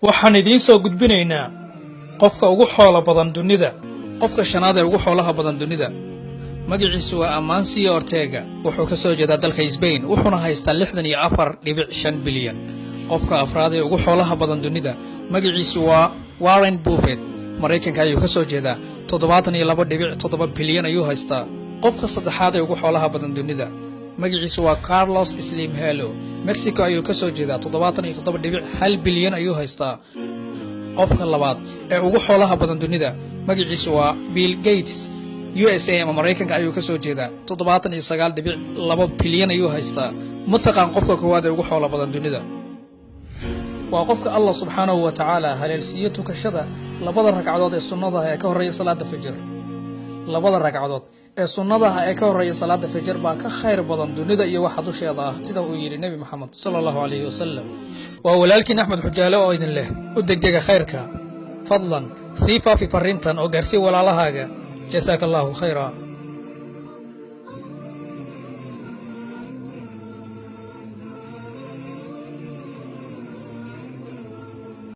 waxaan idiin soo gudbinaynaa qofka ugu xoolo badan dunida, qofka shanaad ee ugu xoolaha badan dunida. magaciisu waa Amancio Ortega, wuxuu ka soo jeedaa dalka Spain, wuxuuna haystaa 64.5 bilyan. qofka afraad ee ugu xoolaha badan dunida, magaciisu waa Warren Buffett, Mareykanka ayuu ka soo jeedaa, 72.7 bilyan ayuu haystaa. qofka saddexaad ee ugu xoolaha badan dunida, magaciisu waa Carlos Slim Hello, Mexico ayuu ka soo jeedaa, 77.1 bilyan ayuu haystaa. qofka labaad ee ugu xoolaha badan dunida, magaciisu waa Bill Gates, USA ama Mareykanka ayuu ka soo jeedaa, 79.2 bilyan ayuu haystaa. mataqaan qofka koowaad ee ugu xoolo badan dunida? waa qofka Allah subxaanahu wa ta'ala haleelsiiyo tukashada labada ragcadood ee sunnada ah ee ka horreeya salaada fajr. labada ragcadood ee sunnada ah ee ka horreeya salaada fajr baa ka khayr badan dunida iyo waxa dusheeda ah, sida uu yiri Nabi Muhammad sallallahu alayhi wasallam. waa walaalkiin Axmed Xujaale oo idin leh u degdega khayrka. fadlan sii faafi fariintan oo gaarsii walaalahaaga. jasaakallahu khayra.